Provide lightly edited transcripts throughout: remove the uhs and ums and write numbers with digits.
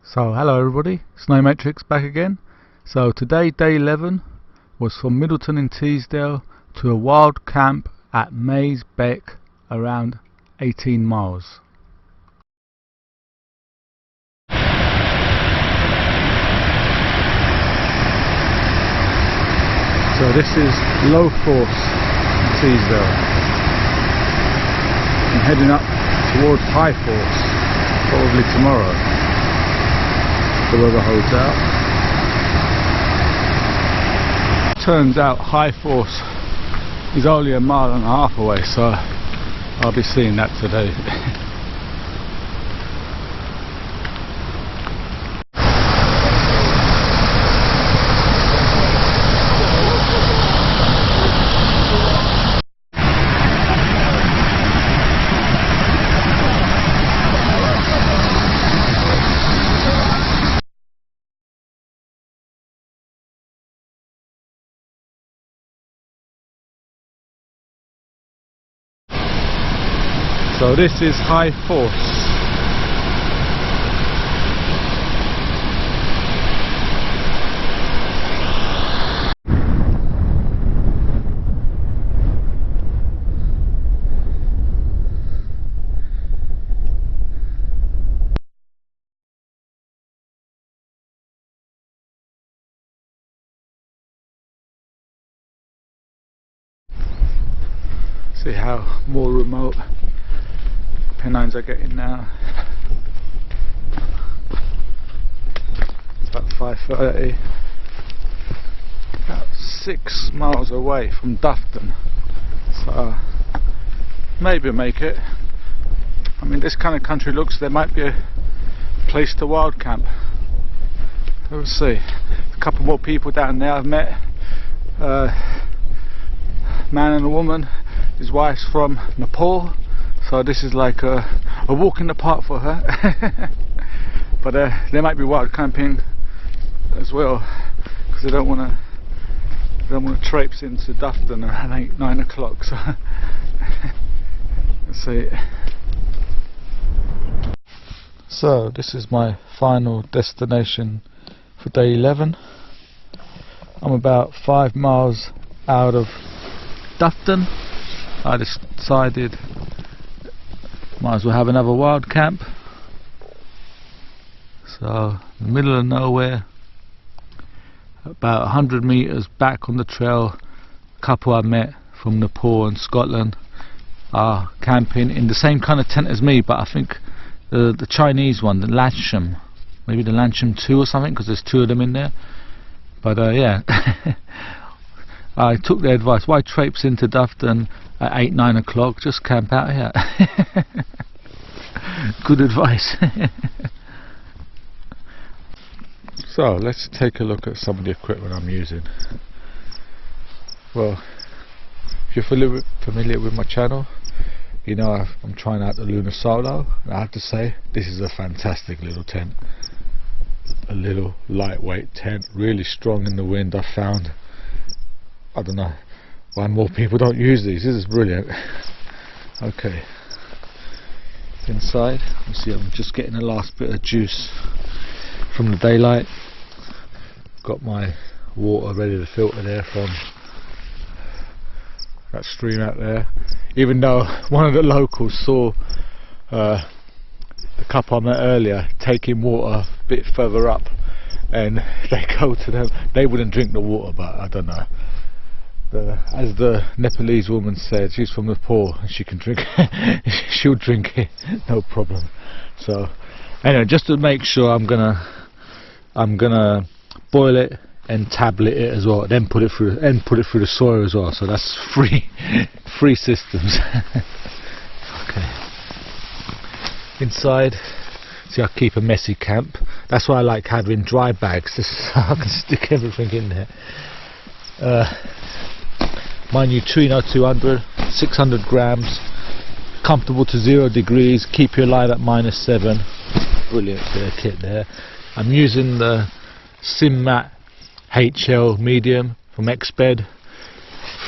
So hello everybody, Snowymatrix back again. So today, day 11, was from Middleton-in-Teesdale to a wild camp at Mays Beck, around 18 miles. So this is low force Teesdale. I'm heading up towards high force, probably tomorrow. The weather holds out. Turns out high force is only 1.5 miles away, so I'll be seeing that today. So this is high force. See how more remote Pennines are getting now. It's about 5:30. About 6 miles away from Dufton, so maybe make it. I mean, this kind of country looks, there might be a place to wild camp. We'll see. A couple more people down there I've met. Man and a woman. His wife's from Nepal. So this is like a walk in the park for her. But there might be wild camping as well, because they don't want to traipse into Dufton around 8-9 o'clock. So let's see. So this is my final destination for day 11. I'm about 5 miles out of Dufton. I decided might as well have another wild camp. So in the middle of nowhere, about 100 meters back on the trail, a couple I met from Nepal and Scotland are camping in the same kind of tent as me, but I think the Chinese one, the Lansham, maybe the Lansham 2 or something, because there's 2 of them in there. But yeah. I took their advice. Why traipse into Dufton at 8-9 o'clock? Just camp out here. Good advice. So let's take a look at some of the equipment I'm using. Well, if you're familiar with my channel, you know I'm trying out the Lunar Solo, and I have to say this is a fantastic little tent. A little lightweight tent, really strong in the wind. I found, I don't know why more people don't use these. This is brilliant. Okay, inside you see I'm just getting the last bit of juice from the daylight. Got my water ready to filter there from that stream out there, even though one of the locals saw the couple I met earlier taking water a bit further up, and they go to them, they wouldn't drink the water, but I don't know. As the Nepalese woman said, she's from Nepal and she can drink she'll drink it, no problem. So anyway, just to make sure, I'm gonna boil it and tablet it as well, then put it through the soil as well. So that's three systems. Okay. Inside, see, I keep a messy camp. That's why I like having dry bags, just so I can stick everything in there. Mind you, Trino 200, 600 grams, comfortable to 0 degrees, keep your light at -7. Brilliant kit there. I'm using the Simmat HL medium from Exped,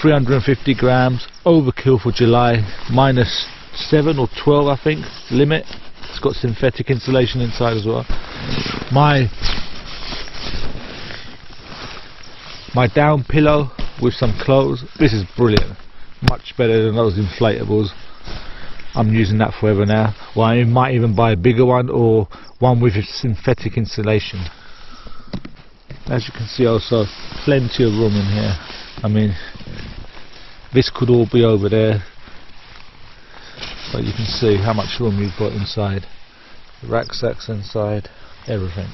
350 grams, overkill for July, -7 or 12 I think, limit. It's got synthetic insulation inside as well. my down pillow with some clothes. This is brilliant, much better than those inflatables. I'm using that forever now. Well, I might even buy a bigger one or one with synthetic insulation. As you can see, also plenty of room in here. I mean, this could all be over there, but you can see how much room you've got inside. The rucksacks inside, everything.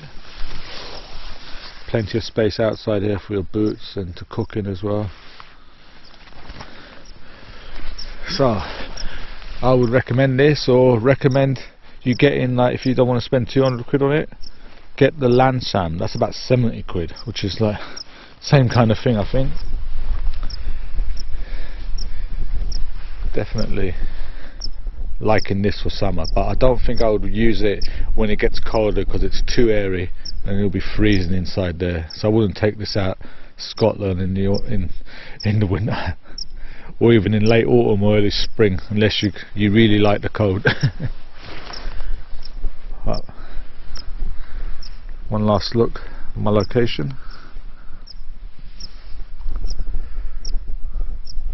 Plenty of space outside here for your boots and to cook in as well. So I would recommend this, or recommend you get in, like, if you don't want to spend 200 quid on it, get the Lansam. That's about 70 quid, which is like same kind of thing, I think. Definitely liking this for summer, but I don't think I would use it when it gets colder because it's too airy and you'll be freezing inside there. So I wouldn't take this out Scotland in the winter or even in late autumn or early spring, unless you really like the cold. One last look at my location.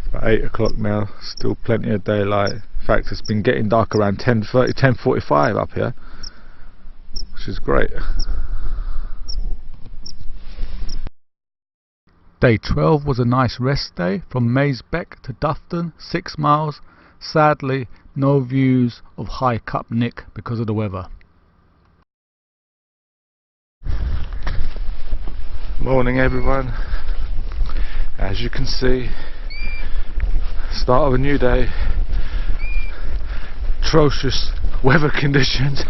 It's about 8 o'clock now, still plenty of daylight. In fact, it's been getting dark around 10:30, 10:45 up here, which is great. Day 12 was a nice rest day from Maesbeck to Dufton, 6 miles. Sadly, no views of High Cup Nick because of the weather. Morning everyone. As you can see, start of a new day. Atrocious weather conditions.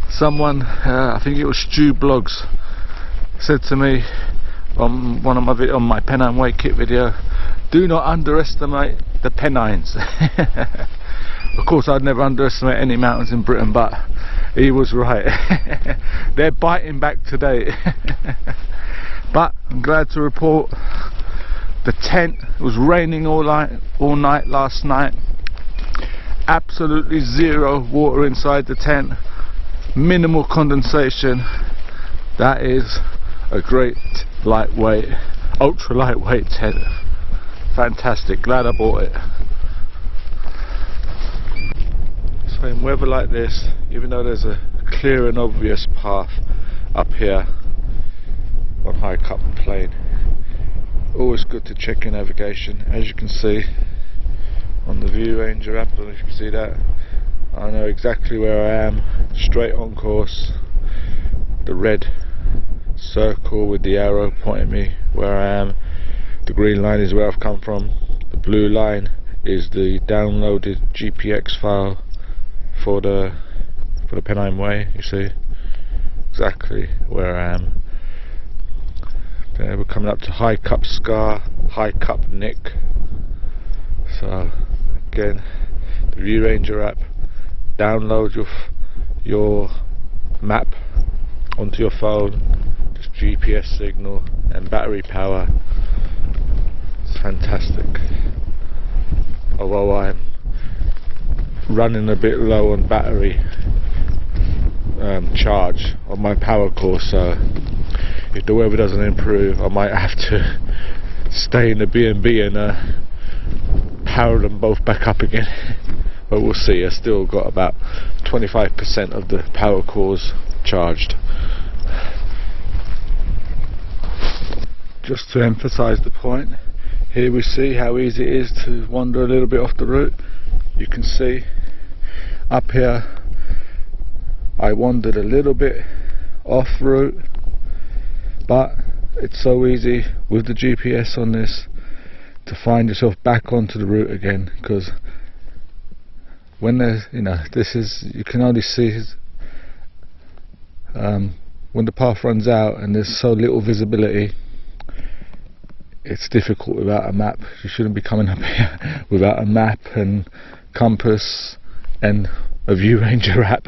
Someone, I think it was Stu Blogs, said to me on one of my on my Pennine Way kit video, do not underestimate the Pennines. Of course, I'd never underestimate any mountains in Britain, but he was right. They're biting back today. But I'm glad to report the tent, it was raining all night last night. Absolutely zero water inside the tent, minimal condensation. That is a great lightweight, ultra lightweight tent. Fantastic, glad I bought it. So in weather like this, even though there's a clear and obvious path up here on High Cup Plain, always good to check your navigation. As you can see on the View Ranger app, I don't know if you can see that, I know exactly where I am, straight on course. The red circle with the arrow pointing me where I am. The green line is where I've come from. The blue line is the downloaded GPX file for the Pennine Way. You see exactly where I am. Then we're coming up to High Cup Scar, High Cup Nick. So again, the View Ranger app, download your map onto your phone, just GPS signal and battery power. It's fantastic. Although I'm running a bit low on battery charge on my power core, so if the weather doesn't improve I might have to stay in the B&B and power them both back up again. But we'll see. I've still got about 25% of the power cores charged. Just to emphasize the point, here we see how easy it is to wander a little bit off the route. You can see up here I wandered a little bit off route, but it's so easy with the GPS on this to find yourself back onto the route again, because when there's, this is, you can only see when the path runs out and there's so little visibility, it's difficult without a map. You shouldn't be coming up here without a map and compass and a View Ranger app.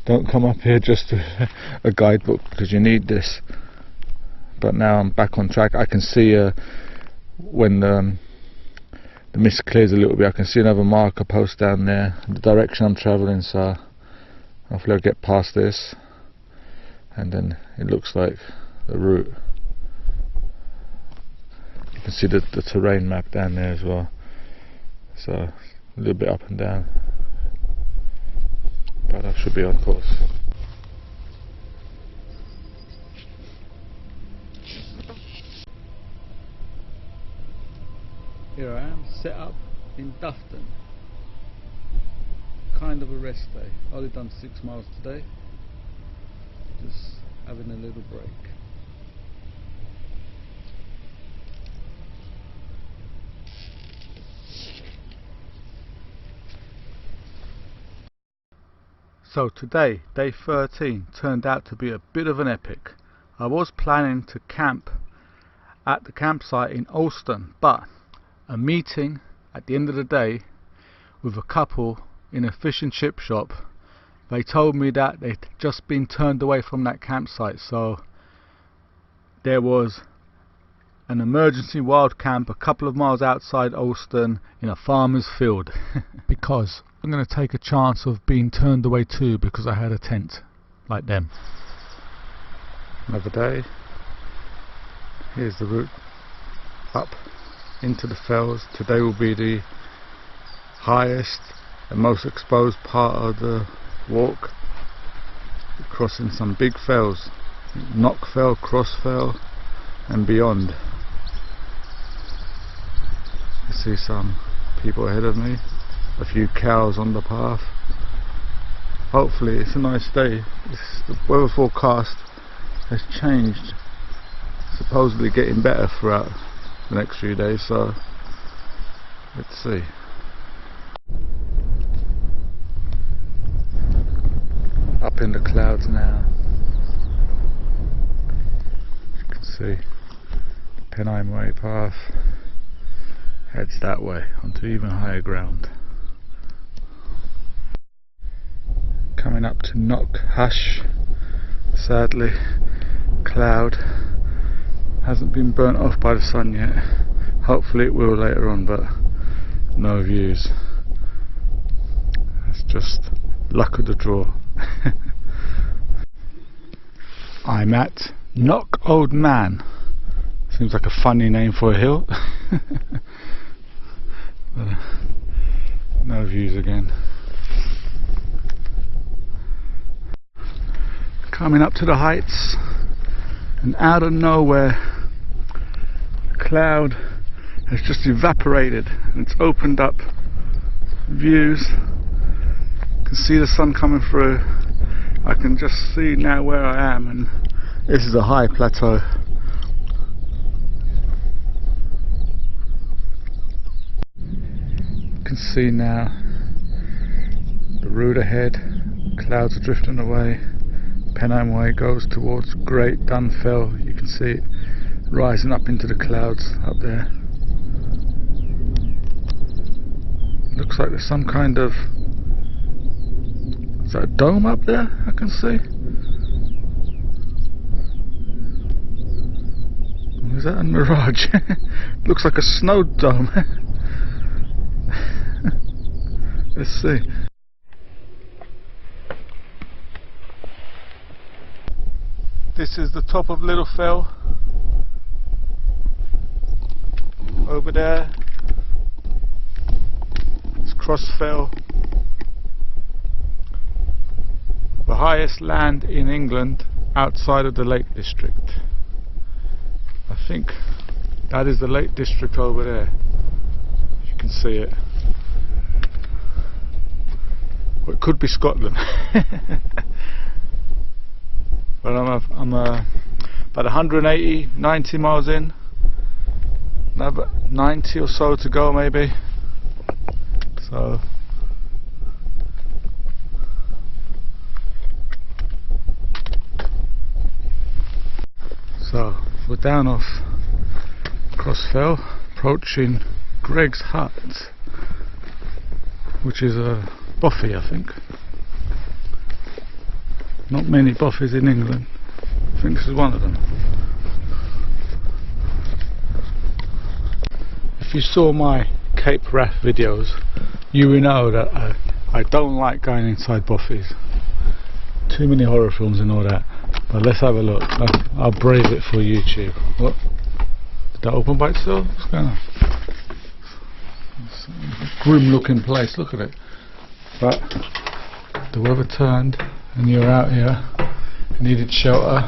Don't come up here just with a guidebook, because you need this. But now I'm back on track. I can see when the mist clears a little bit, I can see another marker post down there, the direction I'm travelling, so hopefully I'll get past this. and then it looks like the route. You can see the terrain map down there as well, so a little bit up and down, but I should be on course. Here I am, set up in Dufton. Kind of a rest day. Only done 6 miles today. Just having a little break. So today, day 13, turned out to be a bit of an epic. I was planning to camp at the campsite in Alston, but a meeting at the end of the day with a couple in a fish and chip shop, they told me that they'd just been turned away from that campsite, so there was an emergency wild camp a couple of miles outside Alston in a farmer's field. Because I'm going to take a chance of being turned away too, because I had a tent like them. Another day. Here's the route up into the fells. Today will be the highest and most exposed part of the walk, crossing some big fells, Knock Fell, Cross Fell and beyond. You see some people ahead of me, a few cows on the path. Hopefully it's a nice day. The weather forecast has changed, supposedly getting better throughout the next few days, so let's see. Up in the clouds now. As you can see, Pennine Way path heads that way onto even higher ground. Coming up to Knock Hush. Sadly, cloud hasn't been burnt off by the sun yet. Hopefully it will later on, but no views. It's just luck of the draw. I'm at Knock Old Man. Seems like a funny name for a hill. No views again. Coming up to the heights, and out of nowhere the cloud has just evaporated and it's opened up views. You can see the sun coming through. I can just see now where I am, and this is a high plateau. You can see now the route ahead, clouds are drifting away. Pennine Way goes towards Great Glen Fell. You can see it rising up into the clouds up there. Looks like there's some kind of, is that a dome up there I can see? Or is that a mirage? Looks like a snow dome. Let's see. This is the top of Little Fell. Over there, it's Cross Fell. The highest land in England outside of the Lake District. I think that is the Lake District over there. You can see it. Or it could be Scotland. But I'm about 180, 90 miles in. Another 90 or so to go maybe. So we're down off Cross Fell, approaching Greg's Hut, which is a bothy, I think. Not many bothies in England. I think this is one of them. If you saw my Cape Wrath videos, you will know that I don't like going inside bothies. Too many horror films and all that. But let's have a look. I'll brave it for YouTube. What? Did that open by itself? What's going on? It's a grim looking place, look at it. But the weather turned and you're out here, needed shelter.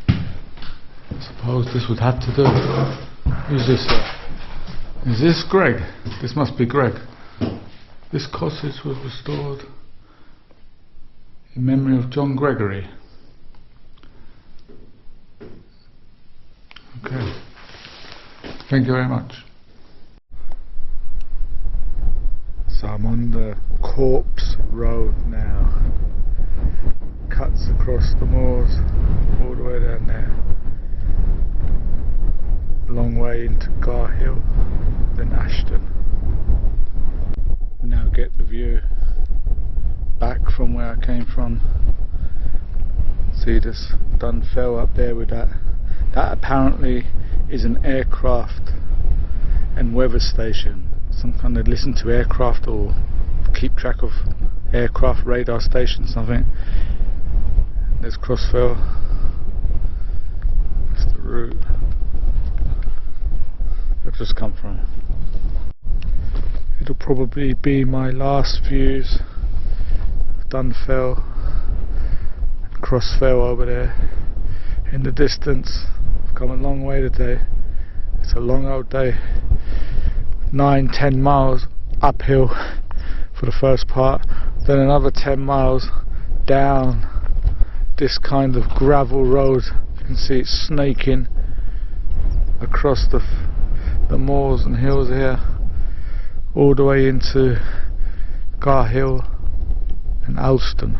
I suppose this would have to do. Who's this? Is this Greg? This must be Greg. This cottage was restored in memory of John Gregory. Okay. Thank you very much. So I'm on the Corpse Road now. Cuts across the moors all the way down there. Long way into Garhill, then Ashton. We now get the view back from where I came from. See this Dunfell up there with that. That apparently is an aircraft and weather station. Some kind of listen to aircraft or keep track of aircraft radar station, something. There's Crossfell. That's the route I've just come from. It'll probably be my last views of Dunfell and Crossfell over there in the distance. I've come a long way today. It's a long old day. 9-10 miles uphill for the first part, then another 10 miles down this kind of gravel road. You can see it snaking across the moors and hills here, all the way into Garhill and Alston,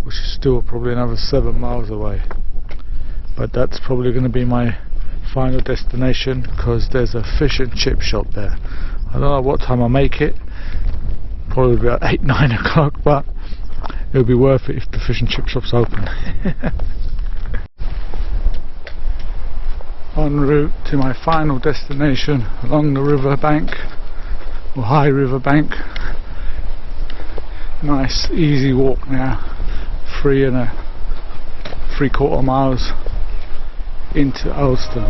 which is still probably another 7 miles away. But that's probably going to be my final destination, because there's a fish and chip shop there. I don't know what time I make it, probably about 8-9 o'clock, but it'll be worth it if the fish and chip shop's open. En route to my final destination along the river bank, or high river bank. Nice easy walk now, 3 3/4 miles into Alston.